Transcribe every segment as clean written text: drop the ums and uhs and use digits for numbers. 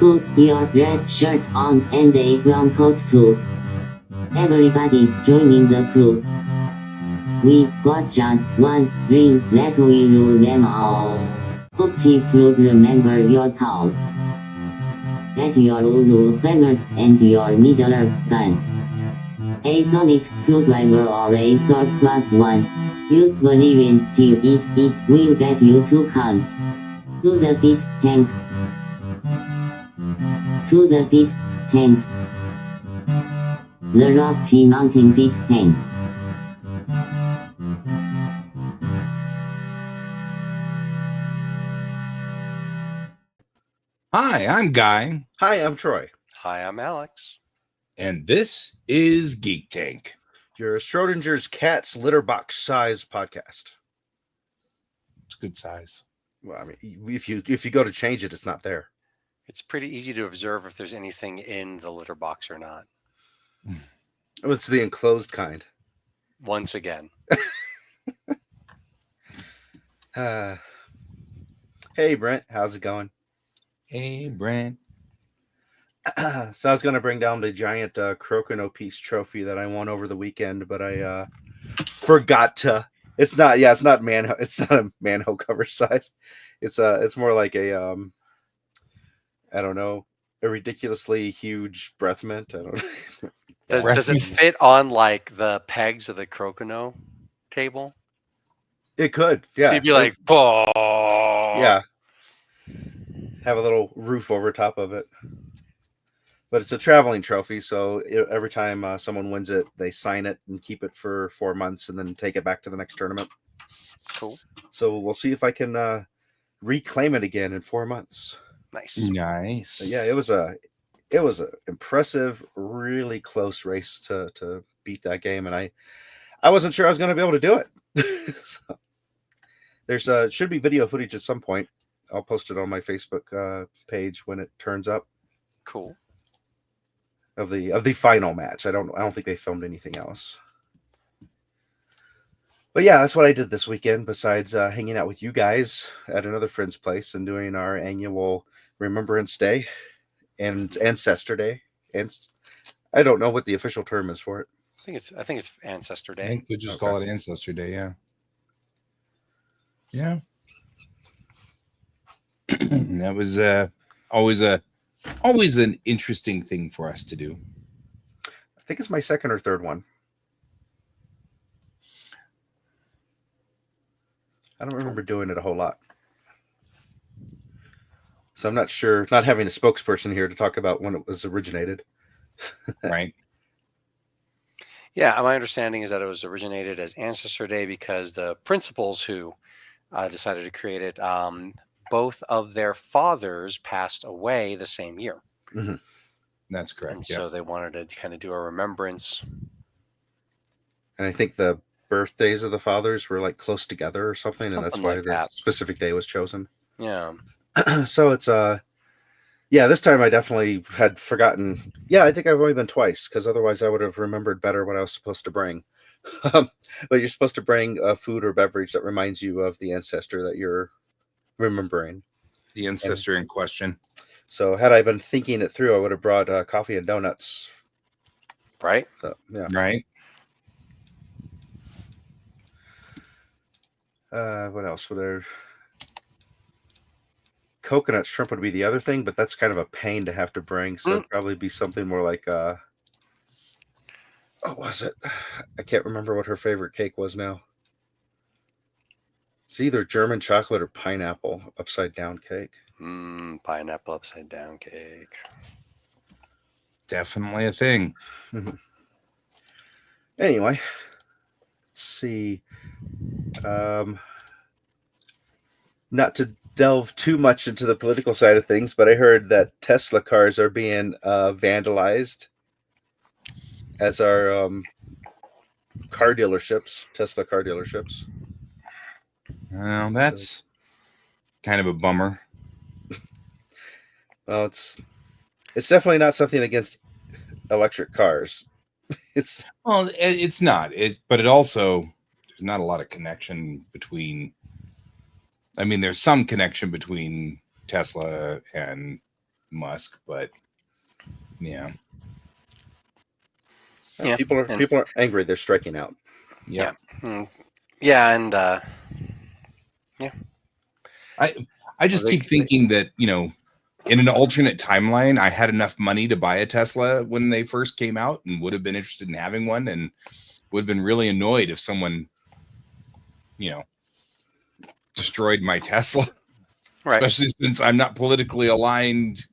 Put your red shirt on and a brown coat too. Everybody's joining the crew. We got just one ring, let we rule them all. Hope you'll remember your call. Get your Ulu feathers and your needler guns. A sonic screwdriver or a sword +1. Use Valerian steel if it will get you to come. To the pit, tank. To the pit, tank. The Rocky Mountain pit, tank. Hi, I'm Guy, Hi, I'm Troy. Hi, I'm Alex. and this is Geek Tank. Your Schrodinger's cat's litter box size podcast. It's good size. Well, I mean, if you go to change it, it's not there. It's pretty easy to observe if there's anything in the litter box or not. It's the enclosed kind. Once again. Hey, Brent, how's it going? Hey, Brent. So I was going to bring down the giant Crocono Piece trophy that I won over the weekend, but I forgot to. It's not a manhole cover size. It's more like a I don't know, a ridiculously huge breath mint. I don't know. Does it fit on like the pegs of the Crocono table? It could, yeah. So you'd be like, "Bah." Yeah. Have a little roof over top of it. But it's a traveling trophy, so every time someone wins it, they sign it and keep it for 4 months and then take it back to the next tournament. Cool. So we'll see if I can reclaim it again in 4 months. Nice. So yeah, it was a impressive, really close race to beat that game, and I wasn't sure I was going to be able to do it. So, there's should be video footage at some point. I'll post it on my Facebook page when it turns up. Cool. Of the final match. I don't think they filmed anything else. But yeah, that's what I did this weekend. Besides hanging out with you guys at another friend's place and doing our annual Remembrance Day and Ancestor Day, and I don't know what the official term is for it. I think it's Ancestor Day. I think we just call it Ancestor Day. Yeah. Yeah. That was always an interesting thing for us to do. I think it's my second or third one. I don't remember doing it a whole lot. So I'm not sure, not having a spokesperson here to talk about when it was originated. Right. Yeah, my understanding is that it was originated as Ancestor Day because the principals who decided to create it, both of their fathers passed away the same year. Mm-hmm. That's correct. And so they wanted to kind of do a remembrance. And I think the birthdays of the fathers were like close together or something, and that's why like the that. specific day was chosen. Yeah. So it's yeah, this time I definitely had forgotten. Yeah, I think I've only been twice, because otherwise I would have remembered better what I was supposed to bring. But you're supposed to bring a food or beverage that reminds you of the ancestor that you're remembering. The ancestor in question. So had I been thinking it through, I would have brought coffee and donuts. Right? So, yeah. Right. What else would there? Coconut shrimp would be the other thing, but that's kind of a pain to have to bring. So it'd probably be something more like what was it? I can't remember what her favorite cake was now. It's either German chocolate or pineapple upside down cake. Pineapple upside down cake. Definitely a thing. Anyway, let's see. Not to delve too much into the political side of things, but I heard that Tesla cars are being vandalized, as are car dealerships, Tesla car dealerships. Well, that's kind of a bummer. Well, it's definitely not something against electric cars. It's not. But it also, there's not a lot of connection between. I mean, there's some connection between Tesla and Musk, but yeah. Yeah, People are angry. They're striking out. Yep. Yeah, and yeah. I just keep thinking that, in an alternate timeline, I had enough money to buy a Tesla when they first came out and would have been interested in having one, and would have been really annoyed if someone, destroyed my Tesla, Right. especially since I'm not politically aligned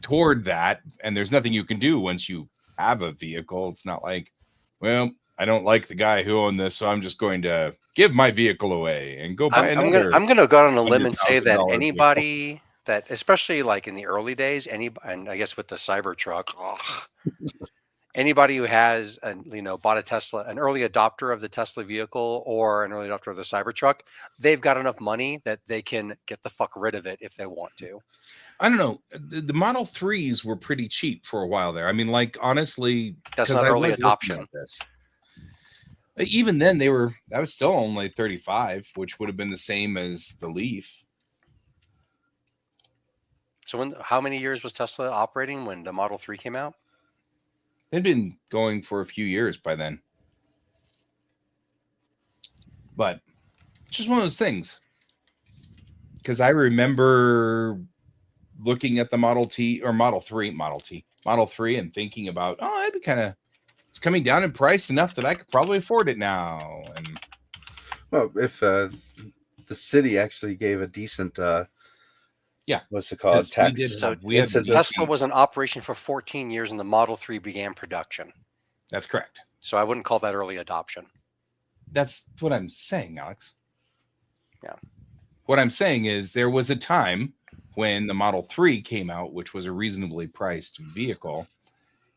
toward that. And there's nothing you can do once you have a vehicle. It's not like, well, I don't like the guy who owned this, so I'm just going to give my vehicle away and go buy another. I'm gonna go out on a limb and say that $100,000 anybody that, especially like in the early days, and I guess with the Cybertruck, anybody who has bought a Tesla, an early adopter of the Tesla vehicle or an early adopter of the Cybertruck, they've got enough money that they can get the fuck rid of it if they want to. I don't know. The Model 3s were pretty cheap for a while there. I mean, like, honestly, that's not early adoption. Even then, that was still only 35, which would have been the same as the Leaf. So how many years was Tesla operating when the Model 3 came out? They'd been going for a few years by then. But it's just one of those things. Because I remember looking at the Model 3 and thinking about, it's coming down in price enough that I could probably afford it now. And well, if the city actually gave a decent what's it called, tax incentive. Tesla was in operation for 14 years and the Model 3 began production. That's correct. So I wouldn't call that early adoption. That's what I'm saying, Alex. Yeah. What I'm saying is there was a time when the Model 3 came out, which was a reasonably priced vehicle,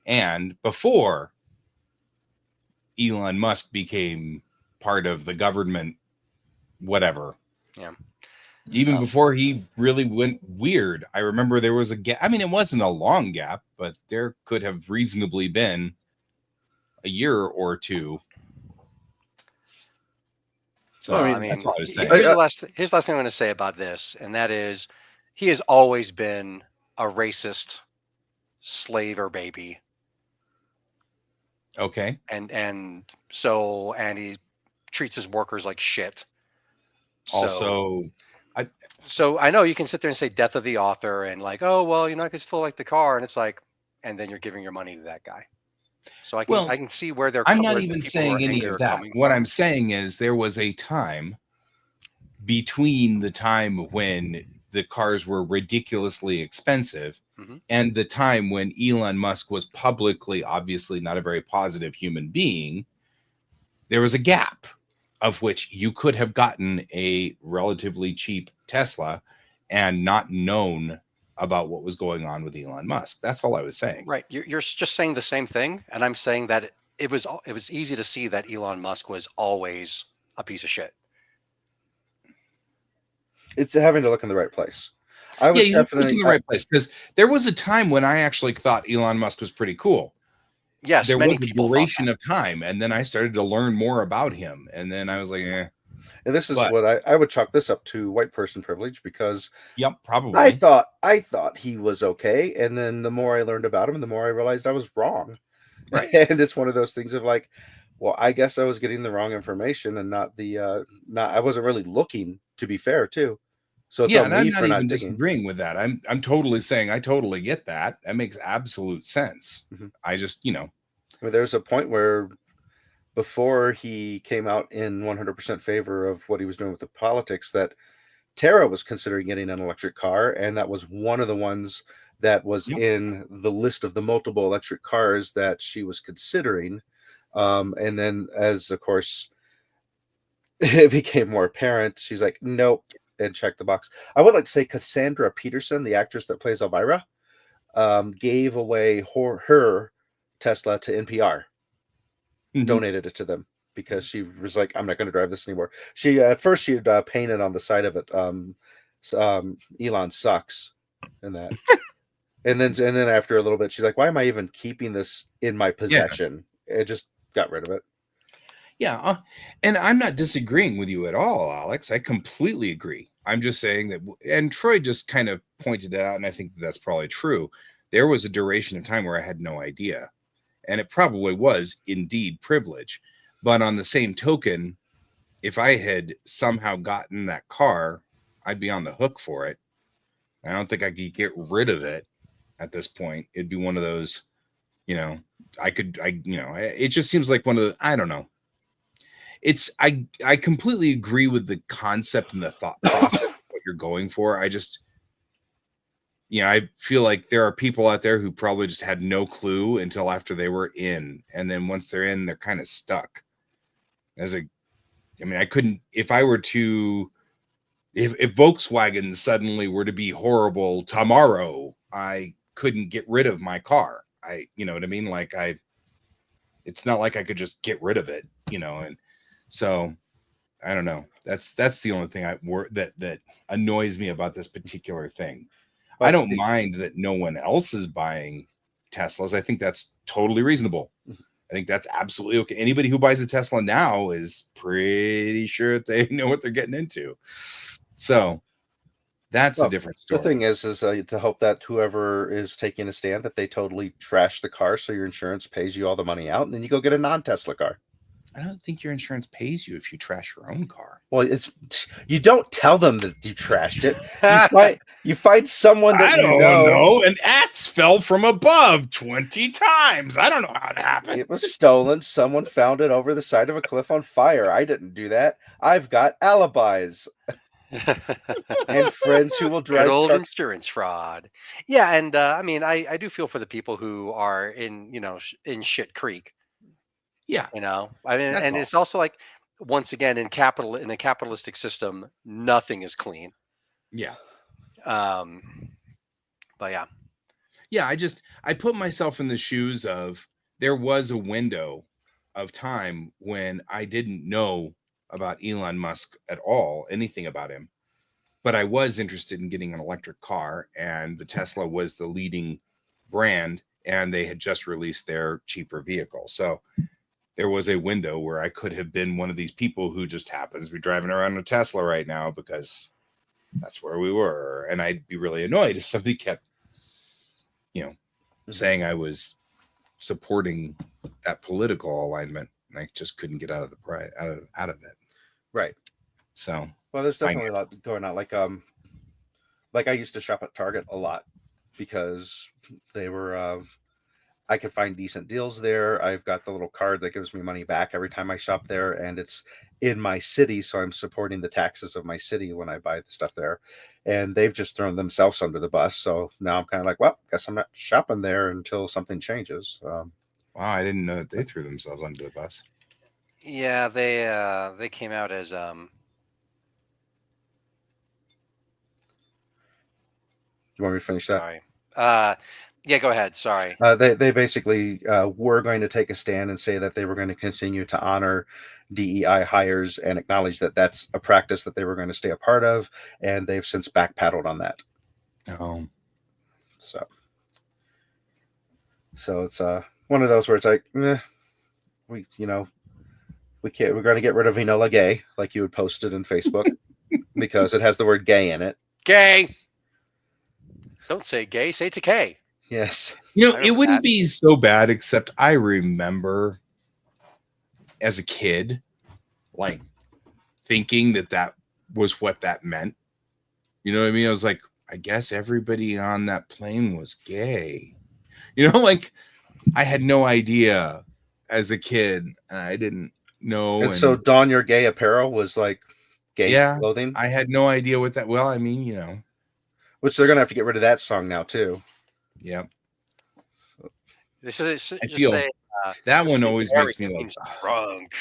and before Elon Musk became part of the government, whatever. Yeah. Even before he really went weird, I remember there was a gap. I mean, it wasn't a long gap, but there could have reasonably been a year or two. So that's all I was saying. Here's the last thing I'm going to say about this, and that is, he has always been a racist slaver baby. Okay. And he treats his workers like shit. So I know you can sit there and say death of the author and like, oh, well, I can still like the car. And it's like, and then you're giving your money to that guy. So I can see where they're. I'm not even saying any of that. What I'm saying is there was a time between the time when the cars were ridiculously expensive and the time when Elon Musk was publicly, obviously not a very positive human being. There was a gap of which you could have gotten a relatively cheap Tesla and not known about what was going on with Elon Musk. That's all I was saying. Right. You're just saying the same thing. And I'm saying that it was easy to see that Elon Musk was always a piece of shit. It's having to look in the right place. I was definitely in the right place, because there was a time when I actually thought Elon Musk was pretty cool. Yes, there was a duration of time, and then I started to learn more about him, and then I was like, eh. And this is what I would chalk this up to white person privilege, because probably I thought he was okay, and then the more I learned about him, the more I realized I was wrong. Right. And it's one of those things of like, well, I guess I was getting the wrong information and not I wasn't really looking, to be fair, too. So it's and I'm not even disagreeing with that. I'm totally saying I totally get that. That makes absolute sense. I just, I mean, there's a point where before he came out in 100% favor of what he was doing with the politics, that Tara was considering getting an electric car, and that was one of the ones that was in the list of the multiple electric cars that she was considering. And then, as of course it became more apparent, she's like, nope, and check the box. I would like to say Cassandra Peterson, the actress that plays Elvira, gave away her Tesla to NPR. Donated it to them because she was like, I'm not going to drive this anymore. She at first she had painted on the side of it, Elon sucks, and that. and then after a little bit, she's like, why am I even keeping this in my possession? It just got rid of it. Yeah, and I'm not disagreeing with you at all, Alex. I completely agree. I'm just saying that, and Troy just kind of pointed it out, and I think that's probably true. There was a duration of time where I had no idea, and it probably was indeed privilege. But on the same token, if I had somehow gotten that car, I'd be on the hook for it. I don't think I could get rid of it at this point. It'd be one of those, it just seems like one of the, I don't know. I completely agree with the concept and the thought process of what you're going for. I just, I feel like there are people out there who probably just had no clue until after they were in. And then once they're in, they're kind of stuck. I couldn't, if Volkswagen suddenly were to be horrible tomorrow, I couldn't get rid of my car. You know what I mean? Like it's not like I could just get rid of it, and so I don't know. That's the only thing that annoys me about this particular thing. I don't mind that no one else is buying Teslas. I think that's totally reasonable. I think that's absolutely okay. Anybody who buys a Tesla now is pretty sure they know what they're getting into. So that's a different story. The thing is to hope that whoever is taking a stand that they totally trash the car, so your insurance pays you all the money out, and then you go get a non-Tesla car. I don't think your insurance pays you if you trash your own car. Well, you don't tell them that you trashed it. You find someone that you know. An axe fell from above 20 times. I don't know how it happened. It was stolen. Someone found it over the side of a cliff on fire. I didn't do that. I've got alibis. And friends who will drive good old trucks. Insurance fraud. Yeah, and I do feel for the people who are in in shit creek. Yeah, it's also like, once again, in a capitalistic system, nothing is clean. Yeah. But yeah, I put myself in the shoes of, there was a window of time when I didn't know about Elon Musk at all, anything about him, but I was interested in getting an electric car, and the Tesla was the leading brand, and they had just released their cheaper vehicle. So there was a window where I could have been one of these people who just happens to be driving around a Tesla right now because that's where we were. And I'd be really annoyed if somebody kept, saying I was supporting that political alignment, and I just couldn't get out of it. Right. So, well, there's definitely a lot going on. Like I used to shop at Target a lot because they were, I could find decent deals there. I've got the little card that gives me money back every time I shop there, and it's in my city, so I'm supporting the taxes of my city when I buy the stuff there. And they've just thrown themselves under the bus, so now I'm kind of like, well, guess I'm not shopping there until something changes. Wow, I didn't know that they threw themselves under the bus. Yeah, they came out as You want me to finish that? Sorry. Yeah, go ahead. Sorry. They basically were going to take a stand and say that they were going to continue to honor DEI hires and acknowledge that that's a practice that they were going to stay a part of, and they've since backpedaled on that. Oh, so it's one of those where it's like, we can't. We're going to get rid of Enola Gay, like you had posted in Facebook, because it has the word gay in it. Gay. Don't say gay. Say it's a K. Yes. It wouldn't be so bad, except I remember as a kid, like, thinking that was what that meant. You know what I mean? I was like, I guess everybody on that plane was gay. Like, I had no idea as a kid. I didn't know. And so Don Your Gay apparel was like gay clothing? I had no idea what that, well, I mean, Which they're going to have to get rid of that song now, too. Yeah. This is. I feel that one always makes me like drunk.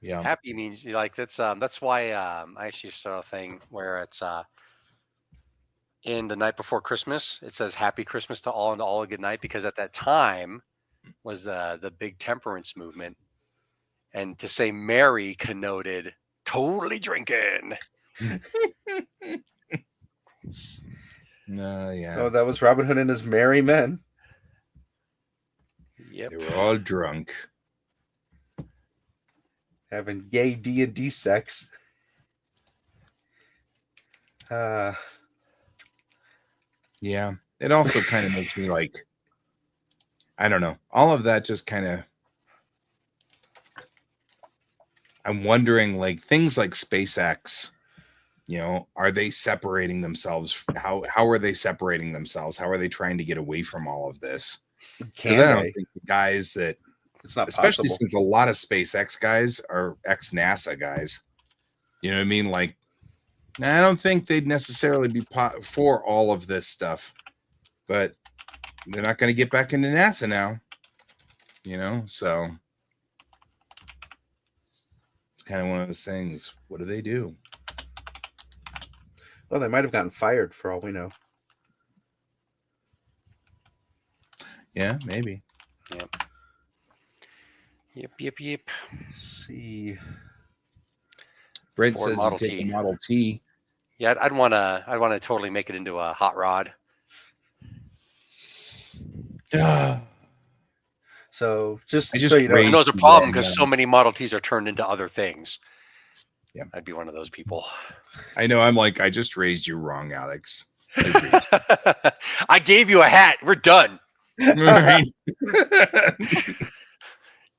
Yeah. Happy means like that's why I actually saw a thing where it's in The Night Before Christmas, it says Happy Christmas to all and all a good night, because at that time was the big temperance movement, and to say merry connoted totally drinking. Yeah. Oh, that was Robin Hood and his merry men. Yep. They were all drunk. having gay D&D sex. Yeah. It also kind of makes me like, I don't know. All of that just kind of, I'm wondering, like, things like SpaceX, you know, are they separating themselves? How are they separating themselves? How are they trying to get away from all of this? Because I don't think the guys that, it's not especially possible. since a lot of SpaceX guys are ex-NASA guys, you know what I mean? Like, I don't think they'd necessarily be for all of this stuff, but they're not going to get back into NASA now, you know? So it's kind of one of those things. What do they do? Well, they might have gotten fired for all we know. Yeah, maybe. Yep. Let's see. Brent Ford says Model you take T. a Model T. Yeah, I'd want to totally make it into a hot rod. So just I so you know, I know it's a problem because so many Model Ts are turned into other things. Yeah, I'd be one of those people. I know. I'm like, I just raised you wrong, Alex. I gave you a hat. We're done. Right.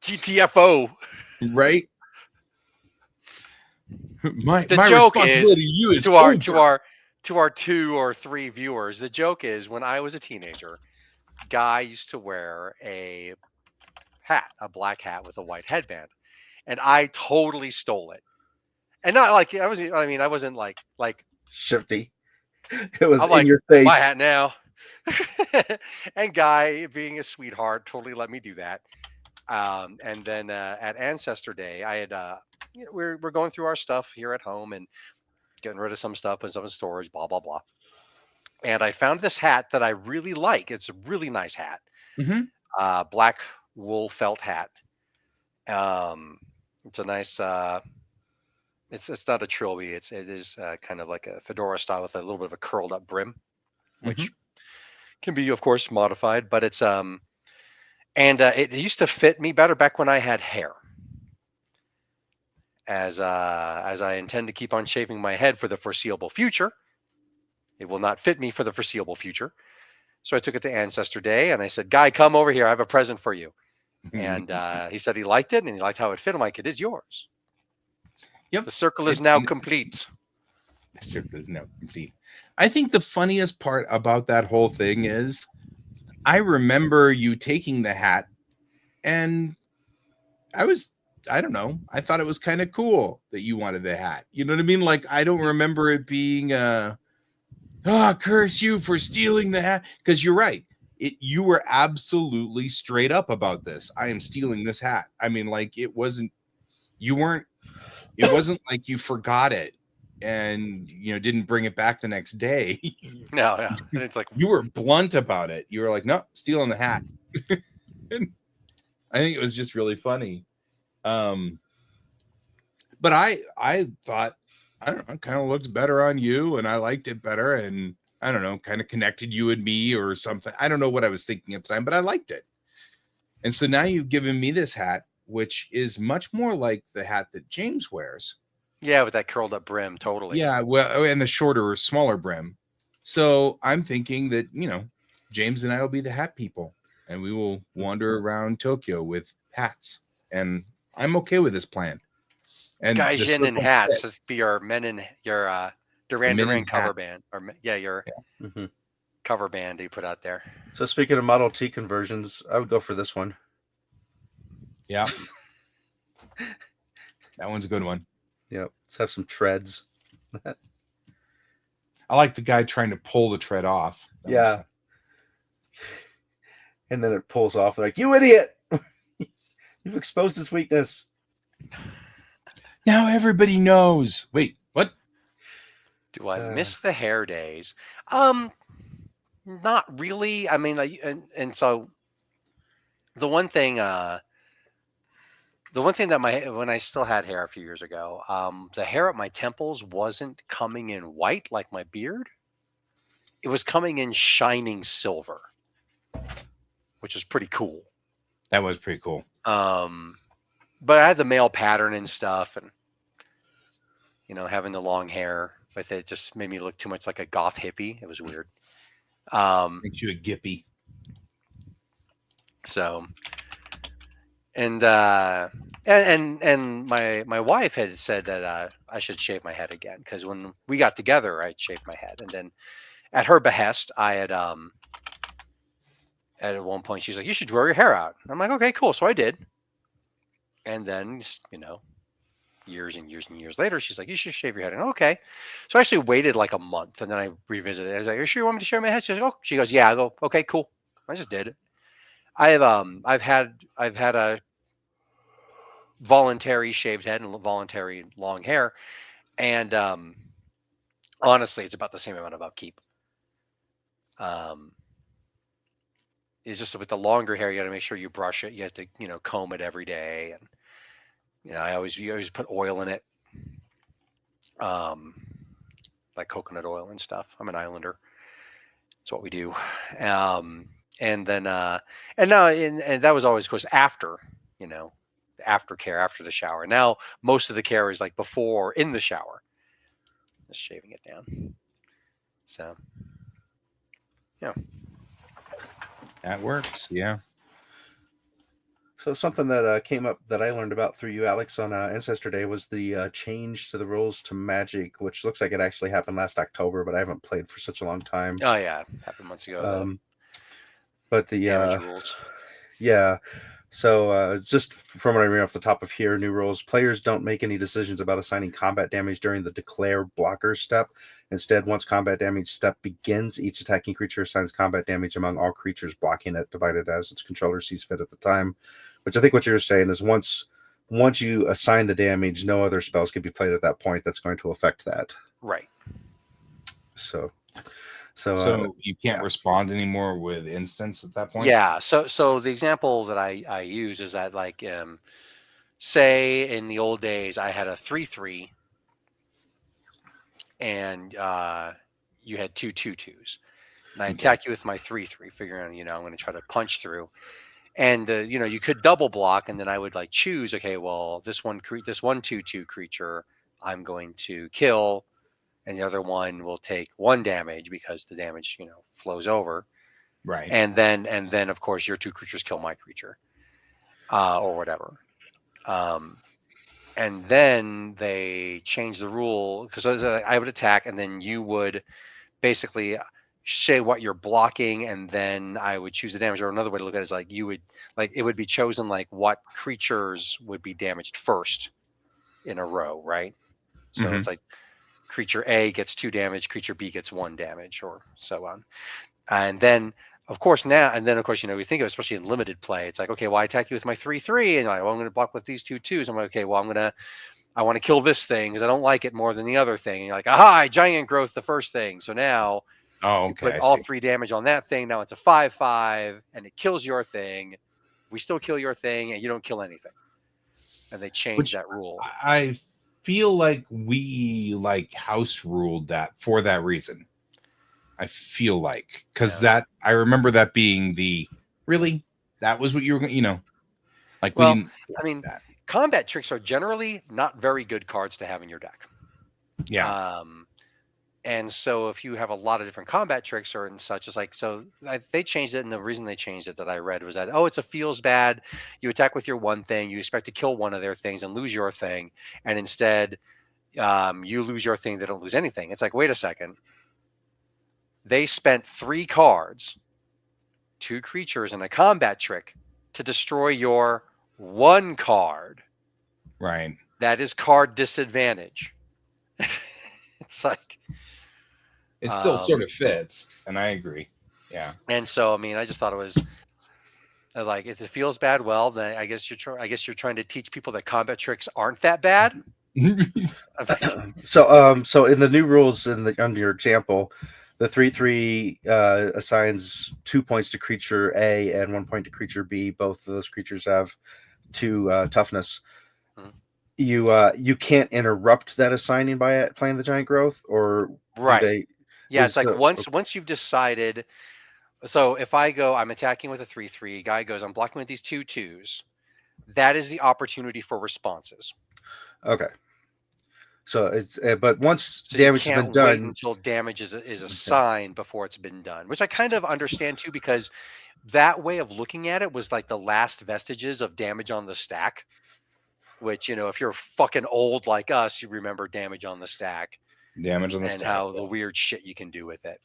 GTFO. Right. My joke responsibility is, to you is to our 2 or 3 viewers. The joke is, when I was a teenager, Guy used to wear a black hat with a white headband, and I totally stole it. And not like I wasn't like shifty. It was I'm in like, your face. my hat now. And Guy, being a sweetheart, totally let me do that. And then at Ancestor Day, I had we're going through our stuff here at home and getting rid of some stuff and some in storage, blah blah blah. And I found this hat that I really like. It's a really nice hat, black wool felt hat. It's a nice. It's not a trilby. It is kind of like a fedora style with a little bit of a curled up brim, which can be, of course, modified. But it's and it used to fit me better back when I had hair. As I intend to keep on shaving my head for the foreseeable future, it will not fit me for the foreseeable future. So I took it to Ancestor Day and I said, Guy, come over here. I have a present for you. And he said he liked it and he liked how it fit. I'm like, it is yours. Yep. The circle is now complete. The circle is now complete. I think the funniest part about that whole thing is I remember you taking the hat and I don't know. I thought it was kind of cool that you wanted the hat. You know what I mean? Like, I don't remember it being curse you for stealing the hat. Because you're right. You were absolutely straight up about this. I am stealing this hat. I mean, like, it wasn't like you forgot it and didn't bring it back the next day. No, yeah. And it's like, you were blunt about it. You were like, no, stealing the hat. And I think it was just really funny. But I thought, I don't know, it kind of looked better on you and I liked it better, and I don't know, kind of connected you and me or something. I don't know what I was thinking at the time, but I liked it. And so now you've given me this hat, which is much more like the hat that James wears. Yeah, with that curled up brim, totally. Yeah, well, and the shorter or smaller brim. So I'm thinking that, James and I will be the hat people and we will wander around Tokyo with hats. And I'm okay with this plan. And Gaijin in hats. Let's be your men in your Duran cover band. Or your cover band you put out there. So speaking of Model T conversions, I would go for this one. Yeah. That one's a good one. Yeah, let's have some treads. I like the guy trying to pull the tread off. Yeah. And then it pulls off. They're like, you idiot! You've exposed his weakness. Now everybody knows. Wait, what? Do I miss the hair days? Not really. I mean, and so the one thing that when I still had hair a few years ago, the hair at my temples wasn't coming in white like my beard. It was coming in shining silver, which is pretty cool. That was pretty cool. but I had the male pattern and stuff, and having the long hair with it just made me look too much like a goth hippie. It was weird. Makes you a gippy. So, and my wife had said that I should shave my head again, because when we got together, I shaved my head, and then at her behest, I had at one point she's like, "You should grow your hair out." I'm like, "Okay, cool." So I did, and then years and years and years later, she's like, "You should shave your head." And okay, so I actually waited like a month, and then I revisited it. I was like, "Are you sure you want me to shave my head?" She's like, "Oh," she goes, "Yeah." I go, "Okay, cool." I just did it. I've had a voluntary shaved head and voluntary long hair, and honestly, it's about the same amount of upkeep. It's just with the longer hair, you got to make sure you brush it. You have to, comb it every day, and you always put oil in it, like coconut oil and stuff. I'm an islander. That's what we do. And then and now and that was always, of course, after, the aftercare after the shower. Now most of the care is like before, in the shower, just shaving it down. So yeah, That works. Yeah. So something that came up that I learned about through you, Alex, on Ancestor Day was the change to the rules to Magic, which looks like it actually happened last October, but I haven't played for such a long time. oh yeah, happened months ago. But the damage rules. Yeah. So just from what I read off the top of here, new rules: players don't make any decisions about assigning combat damage during the declare blocker step. Instead, once combat damage step begins, each attacking creature assigns combat damage among all creatures blocking it, divided as its controller sees fit at the time. Which I think what you're saying is once you assign the damage, no other spells can be played at that point that's going to affect that. Right. So you can't respond anymore with instance at that point. Yeah. So the example that I use is that, like, say in the old days I had a 3/3, and you had 2 2/2s, and I attack you with my 3/3, figuring I'm going to try to punch through, and you could double block, and then I would like choose, okay, well, this one 2/2 creature I'm going to kill, and the other one will take 1 damage because the damage flows over. Right. And then of course your 2 creatures kill my creature, or whatever. And then they changed the rule, because I would attack, and then you would basically say what you're blocking, and then I would choose the damage. Or another way to look at it is like it would be chosen like what creatures would be damaged first in a row, right? So it's like creature A gets 2 damage, creature B gets 1 damage, or so on. And then of course we think of, especially in limited play, it's like, okay, well, I attack you with my 3/3, and I'm going to block with these 2 2s. I'm like, okay, well, I want to kill this thing because I don't like it more than the other thing. And you're like, aha, giant growth, the first thing. So now you put all 3 damage on that thing. Now it's a 5/5, and it kills your thing. We still kill your thing, and you don't kill anything. And they changed that rule. I feel like we house ruled that for that reason. I feel like, because that I remember that being that was what you were, like. Well, we didn't that. Combat tricks are generally not very good cards to have in your deck. Yeah. And so if you have a lot of different combat tricks or and such, it's like, so they changed it. And the reason they changed it that I read was that, it feels bad. You attack with your 1 thing, you expect to kill one of their things and lose your thing. And instead you lose your thing, they don't lose anything. It's like, wait a second. They spent 3 cards, 2 creatures, and a combat trick to destroy your 1 card. Right. That is card disadvantage. It's like, it still sort of fits, and I agree. Yeah. And so, I just thought it was like, if it feels bad, well, then I guess you're trying to teach people that combat tricks aren't that bad. So in the new rules under your example, the 3/3 assigns 2 points to creature A and 1 point to creature B. Both of those creatures have 2 toughness. You can't interrupt that assigning by playing the giant growth, or right? It's like once you've decided. So if I go, I'm attacking with a 3/3. Guy goes, I'm blocking with these 2 2s. that is the opportunity for responses. Okay. So it's but once So damage you has can't been wait done, until damage is assigned before it's been done, which I kind of understand too, because that way of looking at it was like the last vestiges of damage on the stack. Which, if you're fucking old like us, you remember damage on the stack. Damage on the and stack. how the weird shit you can do with it.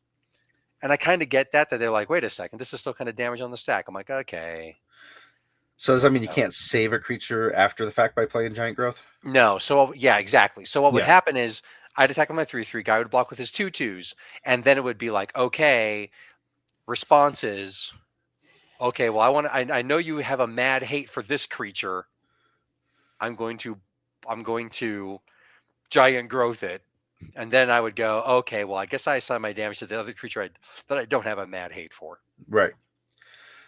And I kind of get that they're like, wait a second, this is still kind of damage on the stack. I'm like, okay. So does that mean you can't save a creature after the fact by playing Giant Growth? No. So yeah, exactly. So what would happen is I'd attack with my 3/3 guy, would block with his 2/2s, and then it would be like, okay, responses. Okay, well, I know you have a mad hate for this creature. I'm going to Giant Growth it. And then I would go, okay, well, I guess I assign my damage to the other creature that I don't have a mad hate for. Right.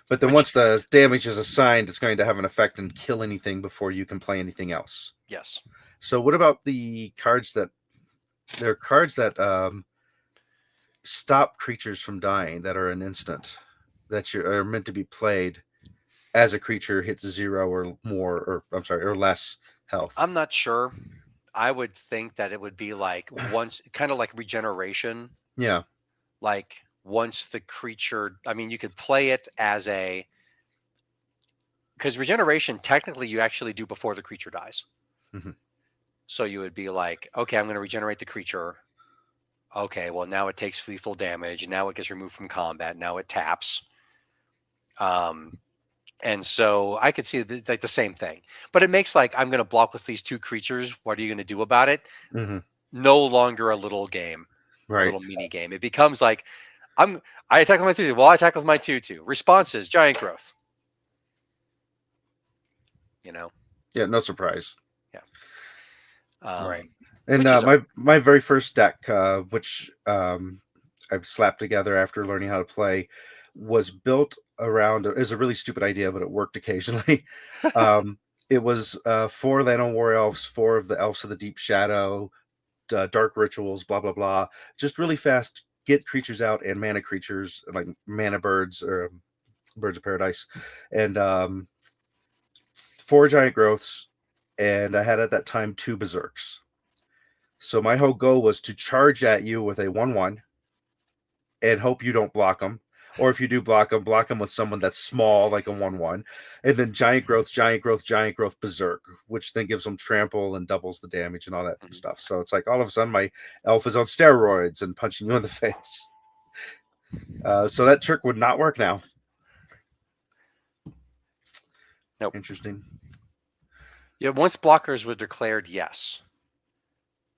But then once the damage is assigned, it's going to have an effect and kill anything before you can play anything else. Yes. So what about the cards that stop creatures from dying that are an instant that are meant to be played as a creature hits 0 or more, or less health? I'm not sure. I would think that it would be like once, kind of like regeneration. Yeah. Like once the creature, I mean, you could play it as because regeneration, technically you actually do before the creature dies. Mm-hmm. So you would be like, okay, I'm going to regenerate the creature. Okay, well, now it takes lethal damage. Now it gets removed from combat. Now it taps. And so I could see like the same thing, but it makes like, I'm going to block with these two creatures. What are you going to do about it? Mm-hmm. No longer a little game, right? A little mini game. It becomes like, I attack with my 3/3. Well, I attack with my 2/2. Responses, Giant Growth. Yeah, no surprise. Yeah. Right. And my very first deck, which I've slapped together after learning how to play, was built around. It was a really stupid idea, but it worked occasionally. It was 4 Llanowar War Elves, 4 of the Elves of the Deep Shadow, Dark Rituals, blah blah blah. Just really fast, get creatures out and mana creatures like mana birds or Birds of Paradise, and 4 Giant Growths, and I had at that time 2 Berserks. So my whole goal was to charge at you with a 1/1 and hope you don't block them. Or if you do block them with someone that's small, like a 1/1. And then Giant Growth, Berserk, which then gives them trample and doubles the damage and all that stuff. So it's like all of a sudden my elf is on steroids and punching you in the face. So that trick would not work now. Nope. Interesting. Yeah, once blockers were declared, yes,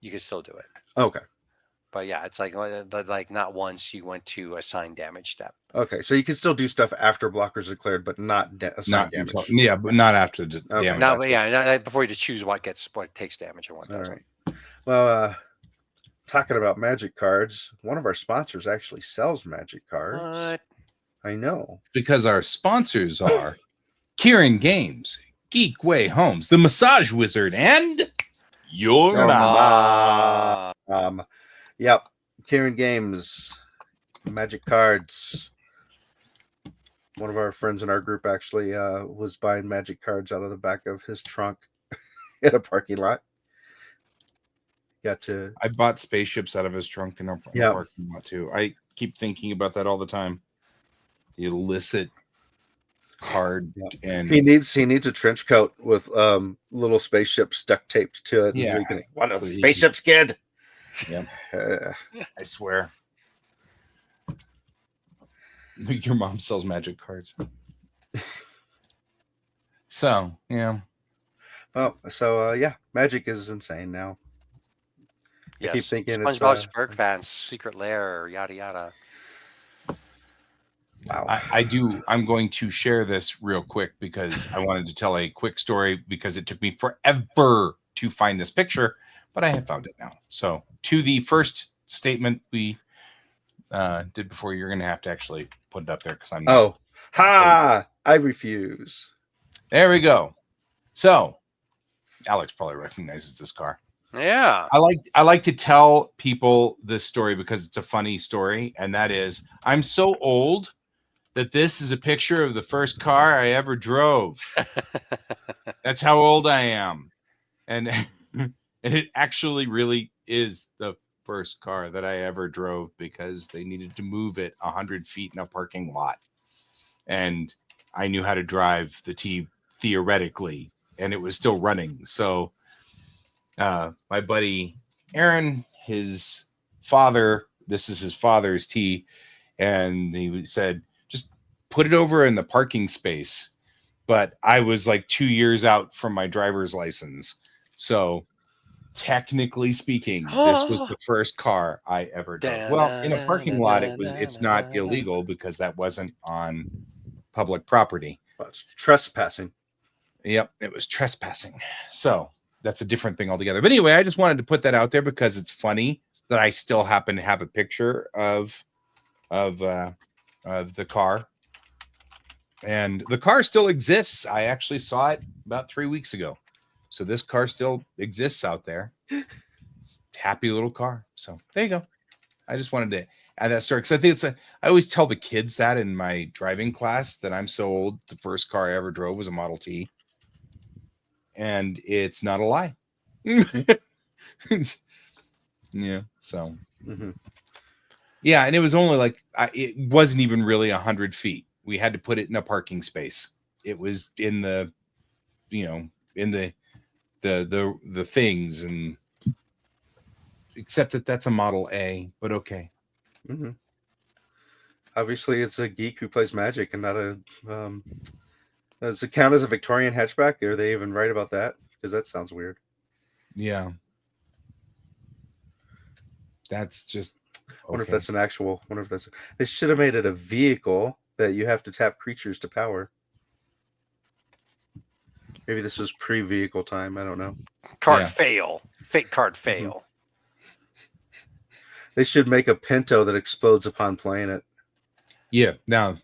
you could still do it. Okay. But yeah, it's like not once you went to assign damage step. Okay, so you can still do stuff after blockers declared, but not assign damage. But not after the damage. No, but yeah, before you just choose what takes damage and what doesn't. Right. Well, talking about Magic cards, one of our sponsors actually sells Magic cards. What? I know. Because our sponsors are Kieran Games, Geek Way Homes, The Massage Wizard, and Your Mom. Yep. Kieran Games, Magic cards. One of our friends in our group actually was buying Magic cards out of the back of his trunk in a parking lot. I bought spaceships out of his trunk in our parking lot too. I keep thinking about that all the time. The illicit card, and he needs a trench coat with little spaceships duct taped to it. Yeah, one of the spaceships, kid. Yeah, I swear. Your mom sells Magic cards. So yeah. Well, so Magic is insane now. Yes. I keep thinking SpongeBob SquarePants, Secret Lair, yada yada. Wow. I'm going to share this real quick because I wanted to tell a quick story because it took me forever to find this picture, but I have found it now. So to the first statement we did before, you're going to have to actually put it up there because I'm not. I refuse. There we go. So Alex probably recognizes this car. Yeah. I like to tell people this story because it's a funny story, and that is I'm so old that this is a picture of the first car I ever drove. That's how old I am. And and it actually really is the first car that I ever drove because they needed to move it 100 feet in a parking lot. And I knew how to drive the T theoretically, and it was still running. So my buddy Aaron, his father, this is his father's T, and he said, just put it over in the parking space. But I was like 2 years out from my driver's license. So technically speaking, this was the first car I ever drove. Well, in a parking lot, it's not illegal because that wasn't on public property. Well, it's trespassing. Yep, it was trespassing. So that's a different thing altogether. But anyway, I just wanted to put that out there because it's funny that I still happen to have a picture of the car. And the car still exists. I actually saw it about 3 weeks ago. So this car still exists out there. It's a happy little car. So there you go. I just wanted to add that story because I think I always tell the kids that in my driving class that I'm so old. The first car I ever drove was a Model T. And it's not a lie. Yeah. So, yeah. And it was only like, it wasn't even really 100 feet. We had to put it in a parking space. It was in the, in the things, and except that that's a Model A, but okay. Obviously, it's a geek who plays Magic and not a. Does it count as a Victorian hatchback? Are they even right about that? Because that sounds weird. Yeah. That's just. I wonder if that's an actual. Wonder if that's. They should have made it a vehicle that you have to tap creatures to power. Maybe this was pre-vehicle time. I don't know. Card fail. Fake card fail. They should make a Pinto that explodes upon playing it. Yeah. Now,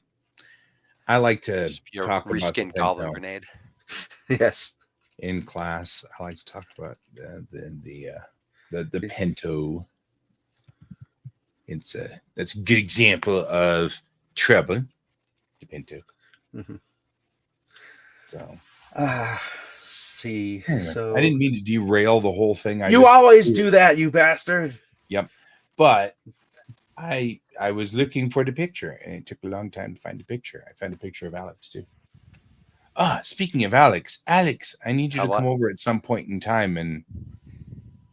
I like to talk about reskin goblin grenade. Yes. In class, I like to talk about the Pinto. That's a good example of trouble. The Pinto. So. See. Anyway, so I didn't mean to derail the whole thing. You always do that, you bastard. Yep. But I was looking for the picture, and it took a long time to find the picture. I found a picture of Alex too. Speaking of Alex, I need you to come over at some point in time and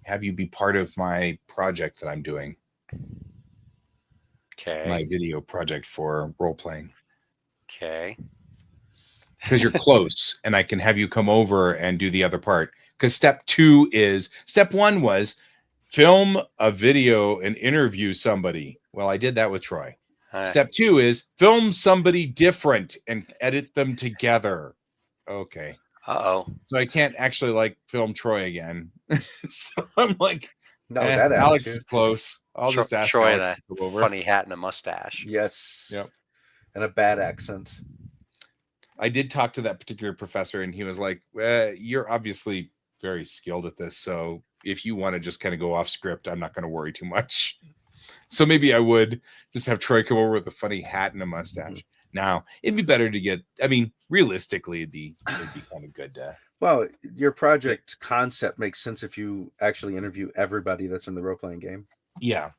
have you be part of my project that I'm doing. Okay. My video project for role playing. Okay. Because you're close, and I can have you come over and do the other part. Because step 1 was film a video and interview somebody. Well, I did that with Troy. Step 2 is film somebody different and edit them together. Okay. So I can't actually film Troy again. So I'm like, no, Alex is close. I'll just ask Troy Alex to come over. Funny hat and a mustache. Yes. Yep. And a bad accent. I did talk to that particular professor, and he was like, you're obviously very skilled at this. So if you want to just kind of go off script, I'm not going to worry too much. So maybe I would just have Troy come over with a funny hat and a mustache. Now, it'd be better to get, realistically, it'd be kind of good to. Well, your project concept makes sense if you actually interview everybody that's in the role-playing game. Yeah.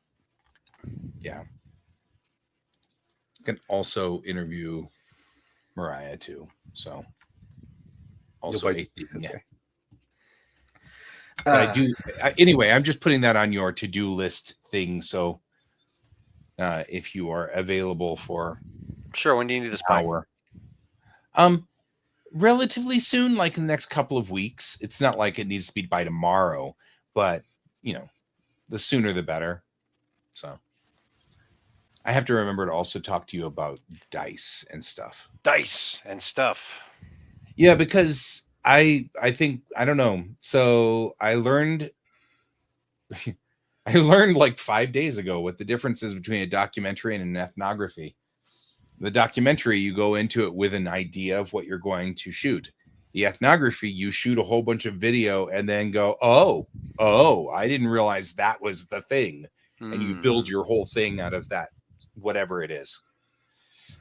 Yeah. You can also interview Mariah too. So also a thing. Okay. Yeah. But I do anyway, I'm just putting that on your to-do list thing. So if you are available for sure, when do you need this hour? Relatively soon, like in the next couple of weeks. It's not like it needs to be by tomorrow, but the sooner the better. So I have to remember to also talk to you about dice and stuff. Yeah, because I think, I don't know. So I learned like 5 days ago what the difference is between a documentary and an ethnography. The documentary, you go into it with an idea of what you're going to shoot. The ethnography, you shoot a whole bunch of video and then go, oh, I didn't realize that was the thing. And you build your whole thing out of that, whatever it is.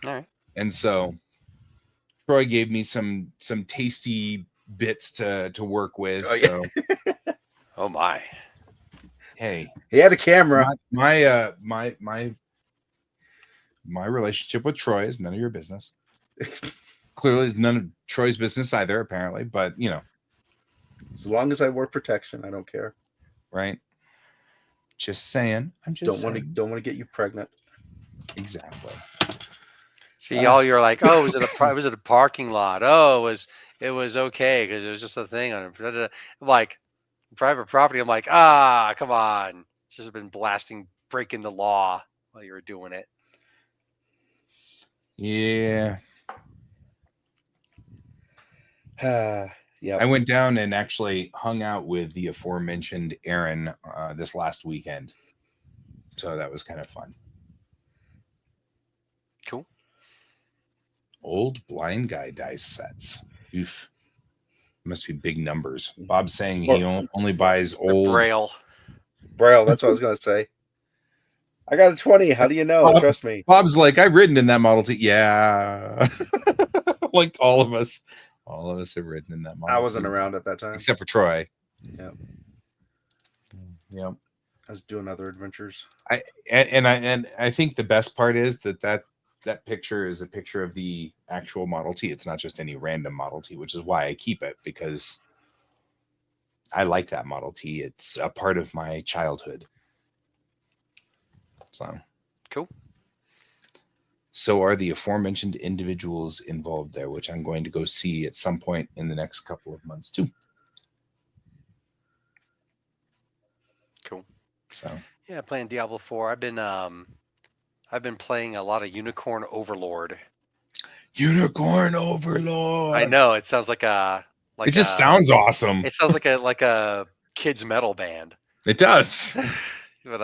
All right. And so Troy gave me some tasty bits to work with. Oh, yeah. So Oh my. hey, He had a camera. my relationship with Troy is none of your business. Clearly, it's none of Troy's business either, apparently. But you know, As long as I wore protection, I don't care. right? Just saying. I'm just Don't want to get you pregnant. exactly. See, all you're like, oh, was it a parking lot? Oh, it was okay because it was just a thing on it. I'm like private property. I'm like, come on, just been breaking the law while you were doing it. Yeah. Yeah. I went down and actually hung out with the aforementioned Aaron this last weekend. So that was kind of fun. Cool. Old blind guy dice sets. Oof. Must be big numbers. Bob's saying he only buys old Braille. That's what I was going to say. I got a 20. How do you know? Trust me. Bob's like, I've ridden in that Model T. Yeah. Like all of us have ridden in that Model T. I wasn't around at that time. Except for Troy. Yep. Yep. I was doing other adventures. I think the best part is that picture is a picture of the actual Model T. It's not just any random Model T, which is why I keep it, because I like that Model T. It's a part of my childhood. So cool. So are the aforementioned individuals involved there, which I'm going to go see at some point in the next couple of months too. Cool. So yeah, playing Diablo 4. I've been playing a lot of Unicorn Overlord. Unicorn Overlord. I know, it sounds like it just sounds awesome. It sounds like a kids metal band. It does. But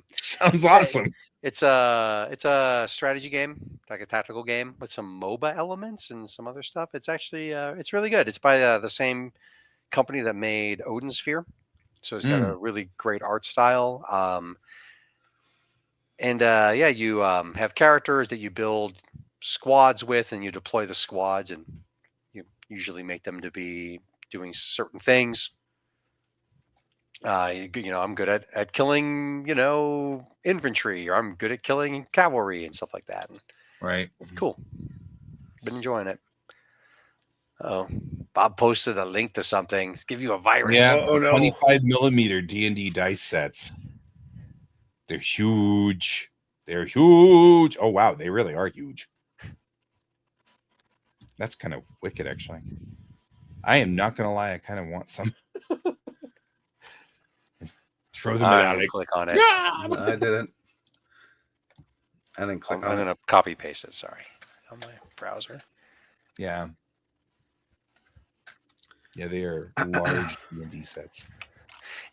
it sounds awesome. It's a strategy game, like a tactical game with some MOBA elements and some other stuff. It's actually it's really good. It's by the same company that made Odin Sphere, so it's got a really great art style. You have characters that you build squads with, and you deploy the squads, and you usually make them to be doing certain things. I'm good at killing, infantry, or I'm good at killing cavalry and stuff like that. Right. Cool. Been enjoying it. Oh, Bob posted a link to something. It's give you a virus. Yeah. Oh, no. 25 millimeter D&D dice sets. They're huge. They're huge. Oh, wow. They really are huge. That's kind of wicked, actually. I am not going to lie. I kind of want some. Throw them out. Click on it. Yeah! No, I didn't click on it. I'm going to copy paste it. Sorry. On my browser. Yeah. Yeah, they are large D&D sets.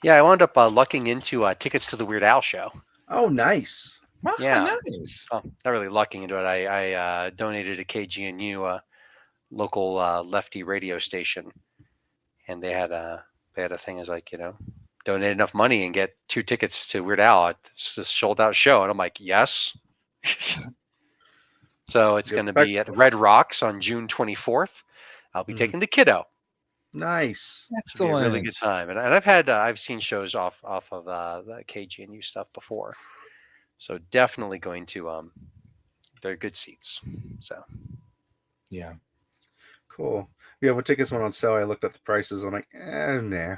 Yeah, I wound up lucking into tickets to the Weird Al show. Oh, nice. Oh, yeah. Nice. Oh, not really lucking into it. I donated to KGNU, local lefty radio station, and they had a thing as like, donate enough money and get 2 tickets to Weird Al. It's a sold out show, and I'm like, yes. So it's going to be at Red Rocks on June 24th. I'll be taking the kiddo. Nice. It's a really good time, and I've seen shows off of the KGNU stuff before, so definitely going to they're good seats. So yeah, cool. Yeah, when tickets went on sale, I looked at the prices. I'm like, nah.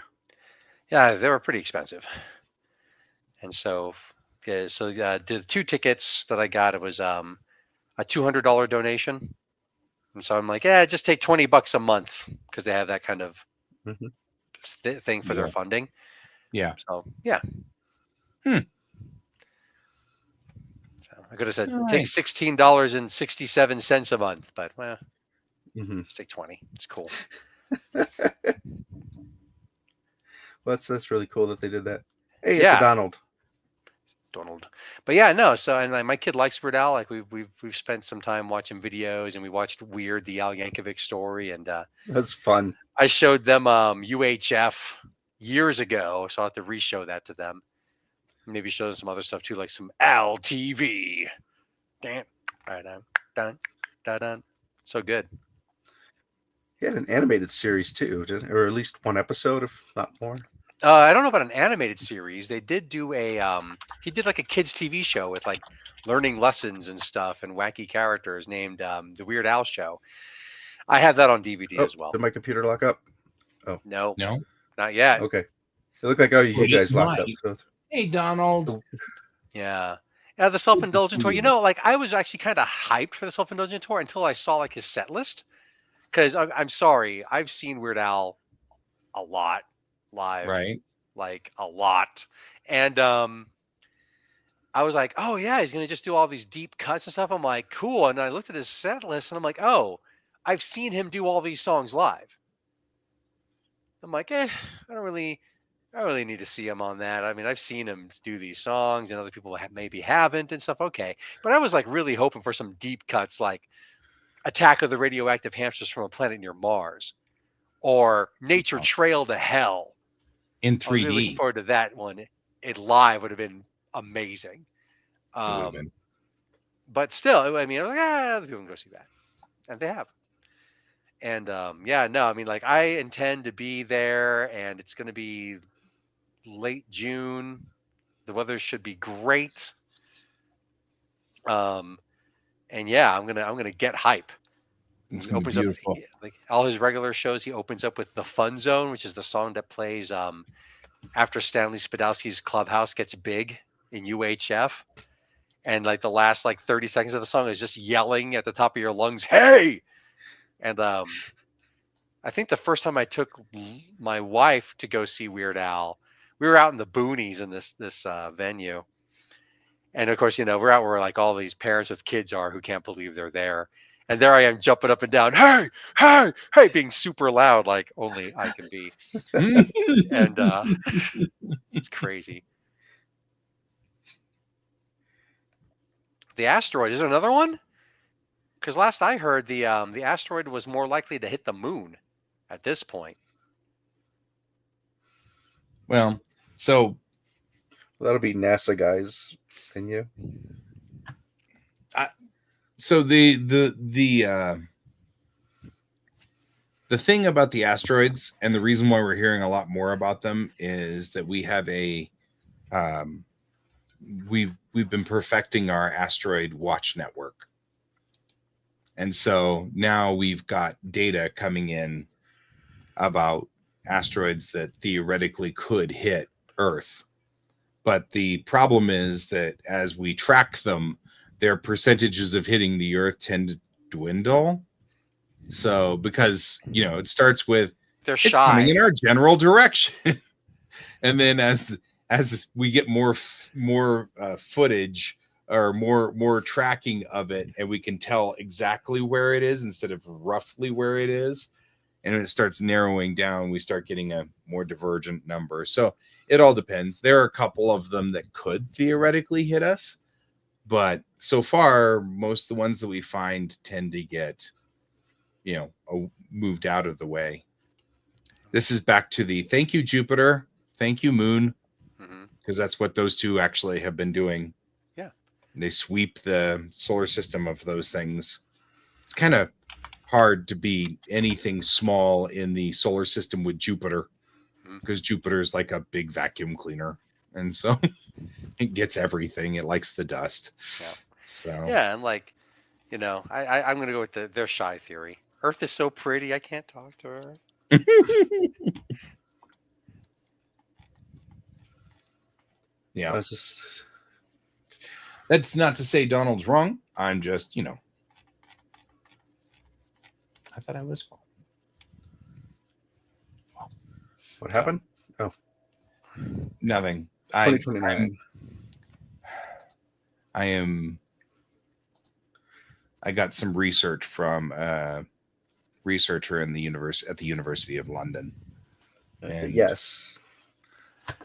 Yeah, they were pretty expensive, and so the 2 tickets that I got, it was a $200 donation, and so I'm like, just take $20 a month, because they have that kind of thing for their funding. Yeah. So yeah. So I could have said take $16.67 a month, but just take 20. It's cool. Well, that's really cool that they did that. Hey, it's a Donald. But yeah, no. So, and my kid likes Weird Al. Like we've spent some time watching videos, and we watched Weird, the Al Yankovic story, and that's fun. I showed them UHF years ago, so I'll have to re-show that to them. Maybe show them some other stuff too, like some Al TV. Dun, dun, dun, dun. So good. He had an animated series too, or at least one episode, if not more. I don't know about an animated series. They did do he did like a kids TV show with like learning lessons and stuff and wacky characters named The Weird Al Show. I have that on DVD as well. Did my computer lock up? Oh. No, No, not yet. Okay. It looked like you guys locked up. So. Hey, Donald. Yeah. Yeah, the self-indulgent tour. You know, like I was actually kind of hyped for the self-indulgent tour until I saw like his set list. Because I'm sorry, I've seen Weird Al a lot live, Right. like a lot, and I was like, oh yeah, he's gonna just do all these deep cuts and stuff. I'm like, cool. And I looked at his set list and I'm like, oh, I've seen him do all these songs live. I'm like, I don't really need to see him on that. I mean, I've seen him do these songs and other people maybe haven't and stuff. Okay. But I was like really hoping for some deep cuts like Attack of the Radioactive Hamsters from a Planet Near Mars or Nature Trail to Hell. In 3D. I was really looking forward to that one. It live would have been amazing. Been. But still, I mean, I was like, other people can go see that. And they have. And yeah, no, I mean, like I intend to be there and it's going to be late June. The weather should be great. And yeah, I'm gonna get hype. It's He gonna be opens beautiful. up like all his regular shows. He opens up with the Fun Zone, which is the song that plays after Stanley Spadowski's Clubhouse gets big in UHF, and like the last like 30 seconds of the song is just yelling at the top of your lungs, "Hey!" And I think the first time I took my wife to go see Weird Al, we were out in the boonies in this venue. And of course, you know, we're out where like all these parents with kids are who can't believe they're there. And there I am jumping up and down, hey, hey, hey, being super loud like only I can be. And it's crazy. The asteroid, is there another one? Because last I heard, the asteroid was more likely to hit the moon at this point. Well, so that'll be NASA guys. Can you? So the thing about the asteroids and the reason why we're hearing a lot more about them is that we have a we've been perfecting our asteroid watch network. And so now we've got data coming in about asteroids that theoretically could hit Earth. But the problem is that as we track them, their percentages of hitting the Earth tend to dwindle. So because, you know, it starts with they're it's shy. coming in our general direction. And then as we get more footage or more tracking of it, and we can tell exactly where it is instead of roughly where it is, and when it starts narrowing down, we start getting a more divergent number. So it all depends. There are a couple of them that could theoretically hit us, but so far, most of the ones that we find tend to get, you know, moved out of the way. This is back to the thank you, Jupiter. Thank you, Moon. Because that's what those two actually have been doing. Yeah. They sweep the solar system of those things. It's kind of hard to be anything small in the solar system with Jupiter, because Jupiter is like a big vacuum cleaner. And so it gets everything. It likes the dust. Yeah. So yeah, and like, you know, I'm going to go with their shy theory. Earth is so pretty, I can't talk to her. Yeah. That's not to say Donald's wrong. I'm just, you know, I thought I was wrong. what happened? Oh, Nothing. 2029. I got some research from a researcher in the University of London. And yes.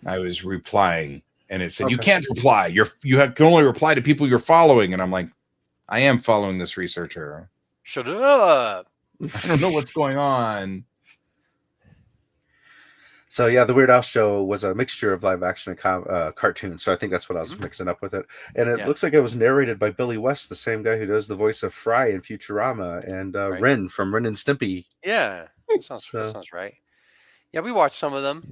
I was replying, and it said, you can't reply. You can only reply to people you're following. And I'm like, I am following this researcher. Shut up. I don't know what's going on. So yeah, the Weird Al show was a mixture of live action and cartoon. So I think that's what I was mixing up with it. And it looks like it was narrated by Billy West, the same guy who does the voice of Fry in Futurama and Ren from Ren and Stimpy. Yeah, that sounds right. Yeah, we watched some of them.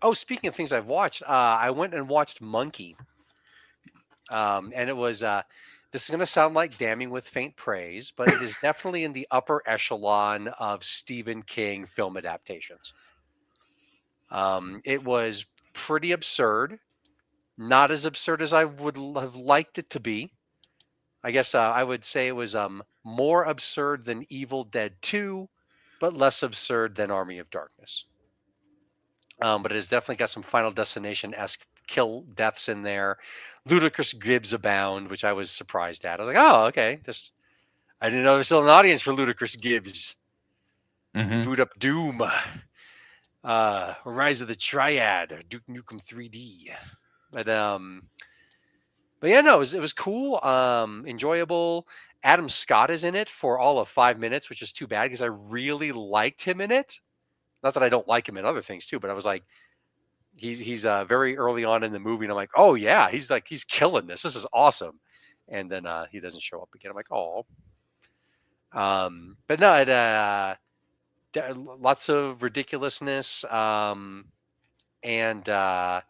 Oh, speaking of things I've watched, I went and watched Monkey. And it was this is going to sound like damning with faint praise, but it is definitely in the upper echelon of Stephen King film adaptations. It was pretty absurd, not as absurd as I would have liked it to be. I guess I would say it was more absurd than Evil Dead 2, but less absurd than Army of Darkness. But it has definitely got some Final Destination-esque kill deaths in there. Ludicrous Gibbs abound, which I was surprised at. I was like, oh, okay. I didn't know there's still an audience for Ludicrous Gibbs. Boot up Doom. Rise of the Triad. Duke Nukem 3D. But yeah, no, it was cool. Enjoyable. Adam Scott is in it for all of 5 minutes, which is too bad because I really liked him in it. Not that I don't like him in other things too, but I was like, he's very early on in the movie, and I'm like, oh yeah, he's killing this. This is awesome. And then he doesn't show up again. I'm like, oh. But no, lots of ridiculousness. And when a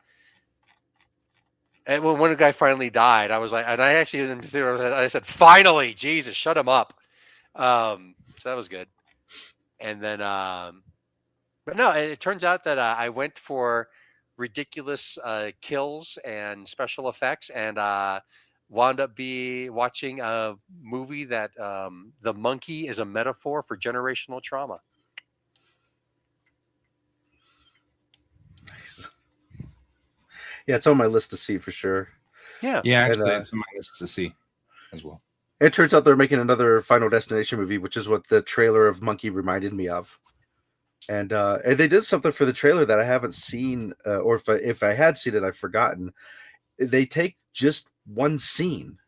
guy finally died, I was like, and I actually in the theater, I said, finally, Jesus, shut him up. So that was good. And then, but no, it turns out that I went for ridiculous kills and special effects, and wound up watching a movie that the monkey is a metaphor for generational trauma. Nice. Yeah, it's on my list to see for sure. Yeah, actually, it's on my list to see as well. It turns out they're making another Final Destination movie, which is what the trailer of Monkey reminded me of. And they did something for the trailer that I haven't seen, or if I had seen it, I've forgotten. They take just one scene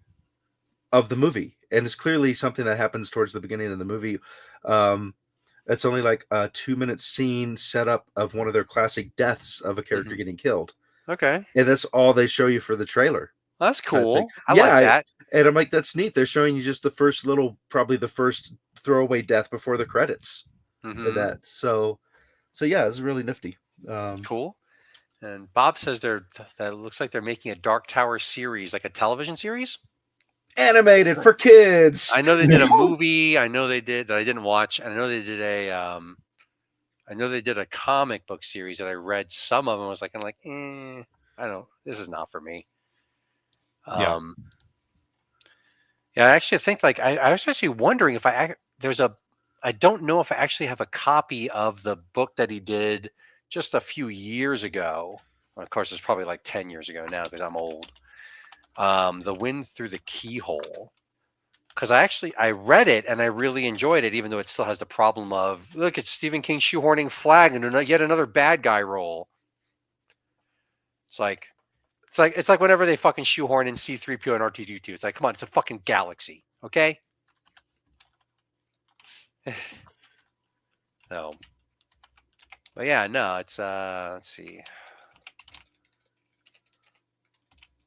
of the movie, and it's clearly something that happens towards the beginning of the movie. It's only like a 2-minute scene setup of one of their classic deaths of a character getting killed. Okay. And that's all they show you for the trailer. That's cool. I like that. And I'm like, that's neat. They're showing you just probably the first throwaway death before the credits. That. So yeah, it's really nifty. Cool. And Bob says that it looks like they're making a Dark Tower series, like a television series. Animated for kids. I know they did a movie. I know they did that I didn't watch. And I know they did a comic book series that I read some of them. I was like, I don't. This is not for me. Yeah, I actually think I was actually wondering if I don't know if I actually have a copy of the book that he did just a few years ago. Well, of course, it's probably like 10 years ago now because I'm old. The Wind Through the Keyhole. Because I read it and I really enjoyed it, even though it still has the problem of, look, it's Stephen King shoehorning Flag into yet another bad guy role. It's like whenever they fucking shoehorn in C-3PO and R2-D2. It's like, come on, it's a fucking galaxy, okay? No. But yeah, no, it's let's see.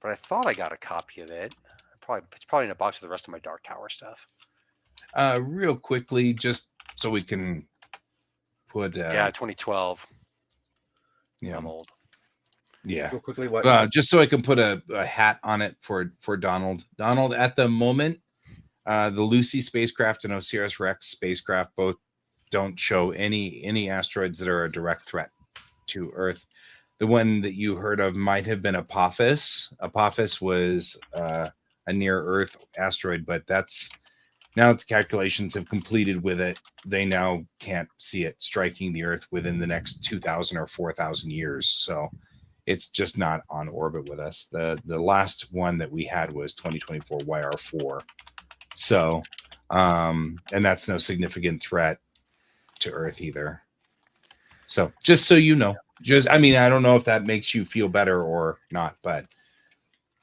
But I thought I got a copy of it. It's probably in a box with the rest of my Dark Tower stuff. Real quickly, just so we can put 2012. Yeah, I'm old. Yeah. Real quickly, what? Just so I can put a hat on it for Donald. Donald, at the moment, the Lucy spacecraft and OSIRIS-REx spacecraft both don't show any asteroids that are a direct threat to Earth. The one that you heard of might have been Apophis. Apophis was a near-Earth asteroid, but that's now that the calculations have completed with it, they now can't see it striking the Earth within the next 2,000 or 4,000 years. So it's just not on orbit with us. The last one that we had was 2024 YR4. So, and that's no significant threat to Earth either. So just so you know, I don't know if that makes you feel better or not, but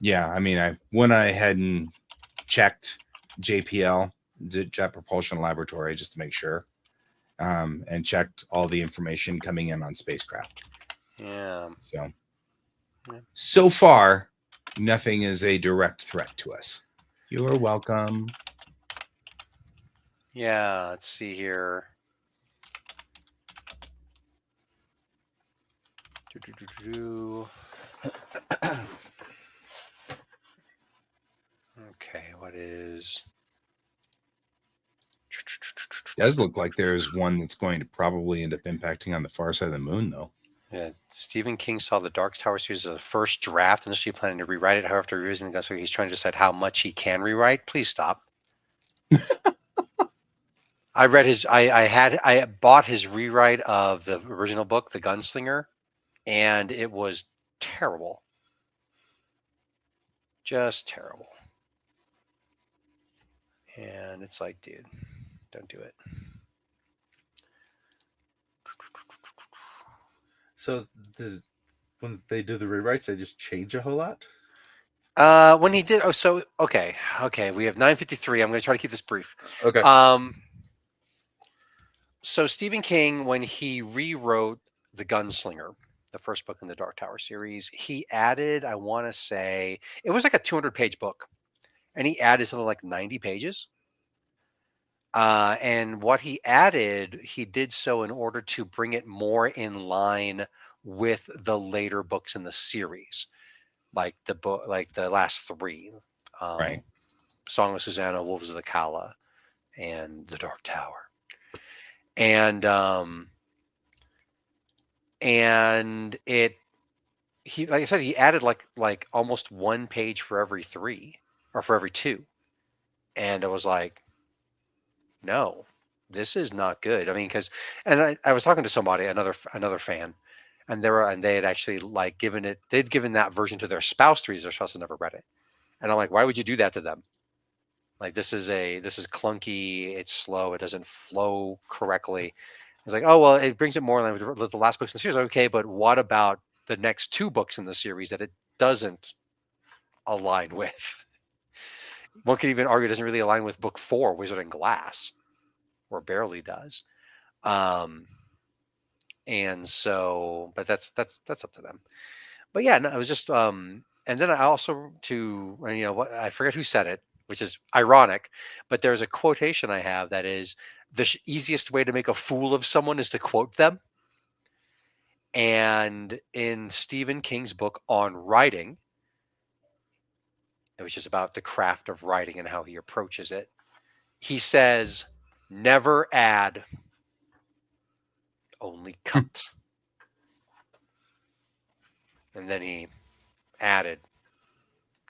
yeah, I went ahead and checked JPL, Jet Propulsion Laboratory, just to make sure. and checked all the information coming in on spacecraft. Yeah. So far, nothing is a direct threat to us. You are welcome. Yeah, let's see here. Okay, what is... Does look like there's one that's going to probably end up impacting on the far side of the moon, though. Yeah, Stephen King saw the Dark Tower series as a first draft, initially planning to rewrite it. However, after revising it, so he's trying to decide how much he can rewrite. Please stop. I read his. I bought his rewrite of the original book, The Gunslinger, and it was terrible. Just terrible. And it's like, dude, don't do it. So when they do the rewrites, they just change a whole lot. When he did, okay. We have 9:53. I'm going to try to keep this brief. Okay. So Stephen King, when he rewrote The Gunslinger, the first book in the Dark Tower series, he added, I want to say, it was like a 200-page book, and he added something like 90 pages. And what he added, he did so in order to bring it more in line with the later books in the series, like the last three, Right. Song of Susanna, Wolves of the Kala, and The Dark Tower. And he, like I said, he added like almost 1 page for every 3 or for every 2, and I was like, no, this is not good. I mean, I was talking to somebody, another fan, and they had actually like they'd given that version to their spouse to read. Their spouse had never read it, and I'm like, why would you do that to them? Like, this is clunky, it's slow, it doesn't flow correctly. It's like, oh well, it brings it more in line with the last books in the series. Okay, but what about the next 2 books in the series that it doesn't align with? One could even argue it doesn't really align with book 4, Wizard and Glass, or barely does. And so, but that's up to them. But yeah, no, it was just and then I also I forget who said it, which is ironic, but there's a quotation I have that is, the easiest way to make a fool of someone is to quote them. And in Stephen King's book on writing, which is about the craft of writing and how he approaches it, he says, never add, only cut. And then he added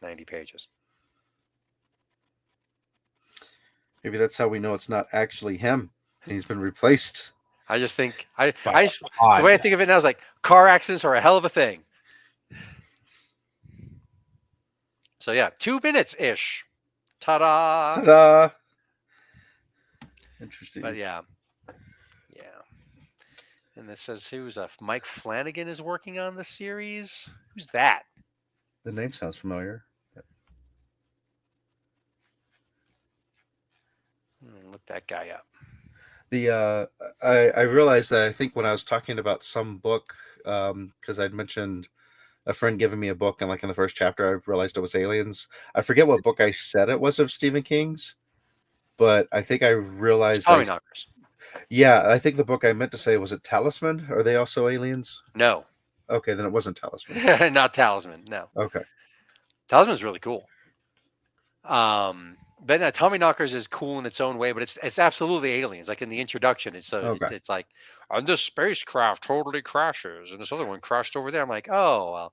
90 pages. Maybe that's how we know it's not actually him. He's been replaced. I just think the way I think of it now is like, car accidents are a hell of a thing. So yeah, 2 minutes ish. Ta-da! Ta-da! Interesting. But yeah. And it says who's Mike Flanagan is working on the series. Who's that? The name sounds familiar. Look that guy up. I realized that I think when I was talking about some book, because I'd mentioned a friend giving me a book, and like in the first chapter, I realized it was Aliens. I forget what book I said it was of Stephen King's, but I think I realized. Tommyknockers. Yeah, I think the book I meant to say, was it Talisman? Are they also aliens? No. Okay, then it wasn't Talisman. Not Talisman. No. Okay. Talisman's really cool. But no, Tommyknockers is cool in its own way, but it's absolutely aliens. Like in the introduction, it's like, and this spacecraft totally crashes, and this other one crashed over there. I'm like, oh well.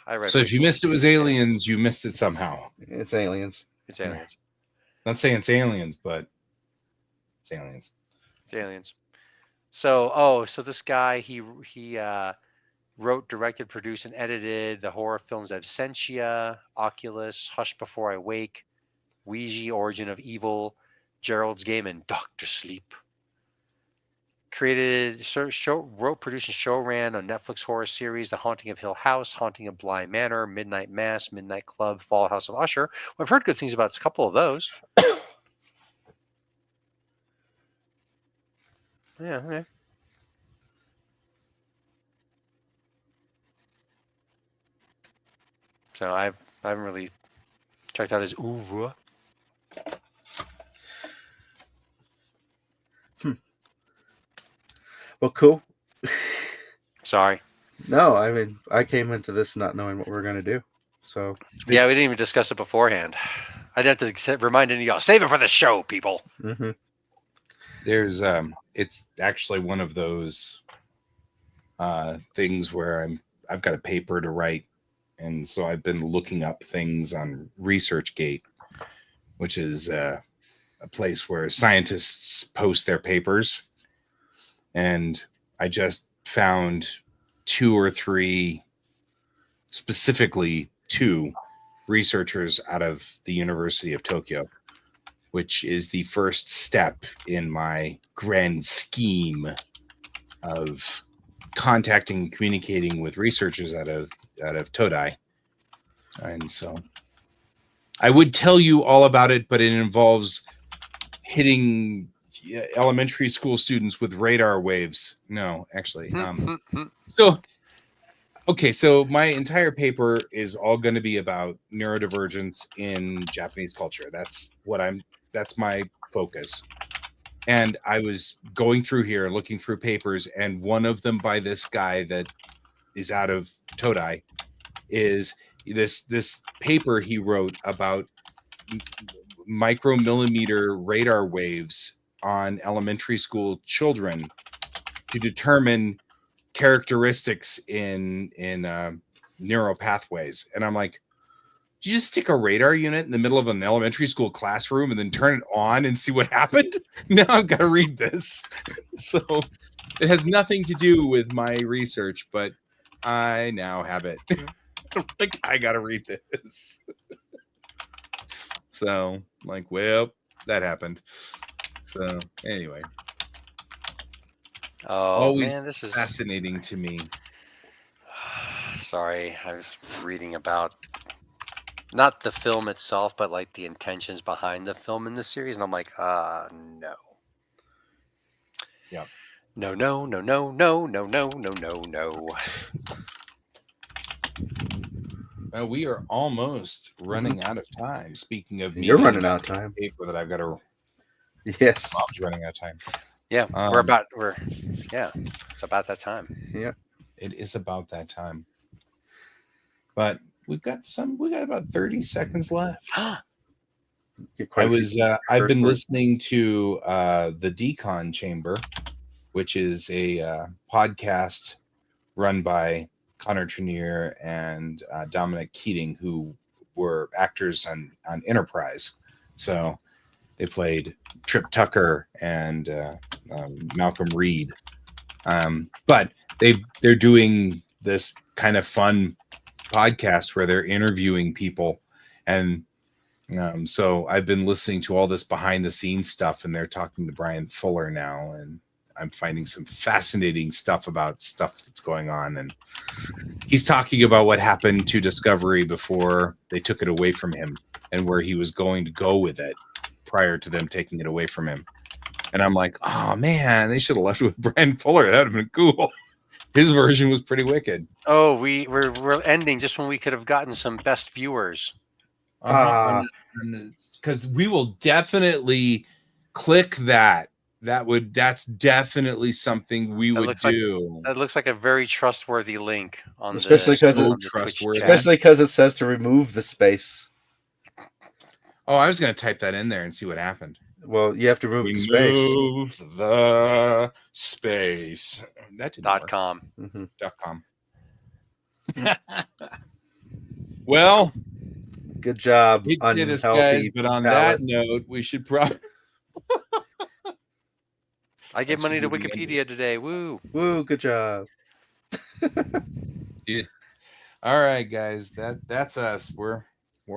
I read. So if you missed it was aliens, you missed it somehow. It's aliens. It's aliens. Not saying it's aliens, but it's aliens. It's aliens. So this guy, he wrote, directed, produced, and edited the horror films Absentia, Oculus, Hush Before I Wake, Ouija, Origin of Evil, Gerald's Game, and Doctor Sleep. Wrote, produced, and show ran a Netflix horror series, The Haunting of Hill House, Haunting of Bly Manor, Midnight Mass, Midnight Club, Fall House of Usher. I've heard good things about a couple of those. Yeah. Okay. So I haven't really checked out his oeuvre. Well, cool. Sorry. No, I mean, I came into this not knowing what we were going to do. So, Yeah, we didn't even discuss it beforehand. I'd have to remind any of y'all, save it for the show, people. mm-hmm. There's it's actually one of those things where I've got a paper to write, and so I've been looking up things on ResearchGate, which is a place where scientists post their papers, and I just found 2 or 3, specifically 2 researchers out of the University of Tokyo, which is the first step in my grand scheme of contacting and communicating with researchers out of Todai. And so I would tell you all about it, but it involves hitting elementary school students with radar waves. No, actually. So my entire paper is all going to be about neurodivergence in Japanese culture. That's my focus. And I was going through here, looking through papers, and one of them by this guy that is out of Todai is this paper he wrote about micromillimeter radar waves on elementary school children to determine characteristics in neural pathways. And I'm like, you just stick a radar unit in the middle of an elementary school classroom and then turn it on and see what happened? Now I've got to read this. So it has nothing to do with my research, but I now have it. Like, I got to read this. So, like, well, that happened. So anyway. Oh, always man, this is fascinating to me. Sorry, I was reading about not the film itself, but like the intentions behind the film in the series, and I'm like, no. Yeah. No. We are almost running out of time. Speaking of You're running out of time. Paper that I've got to. Yes. Bob's running out of time. Yeah, it's about that time. Yeah. It is about that time. But we've got about 30 seconds left. I've been listening to the Decon Chamber, which is a podcast run by Connor Trenier and Dominic Keating, who were actors on Enterprise. So they played Trip Tucker and Malcolm Reed. But they're doing this kind of fun podcast where they're interviewing people. And so I've been listening to all this behind the scenes stuff, and they're talking to Brian Fuller now. And I'm finding some fascinating stuff about stuff that's going on. And he's talking about what happened to Discovery before they took it away from him and where he was going to go with it prior to them taking it away from him. And I'm like, oh man, they should have left it with Brian Fuller. That would have been cool. His version was pretty wicked. Oh, we're ending just when we could have gotten some best viewers. Because we will definitely click that. That's definitely something we would do. That looks like a very trustworthy link on especially because it says to remove the space. Oh, I was going to type that in there and see what happened. Well, you have to remove the space. Remove the space. That .com. Mm-hmm. .com. Well, good job. This, guys, but on that note, we should probably. I give money to Wikipedia today. Woo! Woo! Good job. Yeah. All right, guys. That's us. We're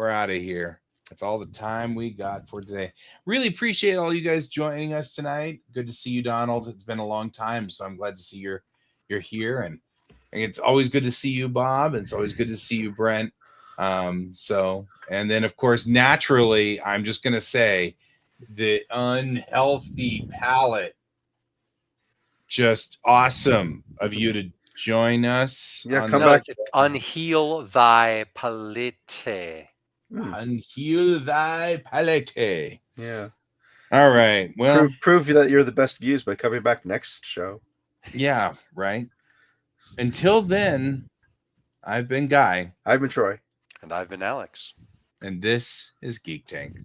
out of here. That's all the time we got for today. Really appreciate all you guys joining us tonight. Good to see you, Donald. It's been a long time, so I'm glad to see you're here, and it's always good to see you, Bob. And it's always good to see you, Brent. And then of course, naturally, I'm just gonna say the unhealthy palate just awesome of you to join us. Yeah, on come the- back. It's unheal thy palate. Unheal thy palate. Yeah. All right. Well, Prove that you're the best views by coming back next show. yeah, right. Until then, I've been Guy, I've been Troy. And I've been Alex. and this is Geek Tank.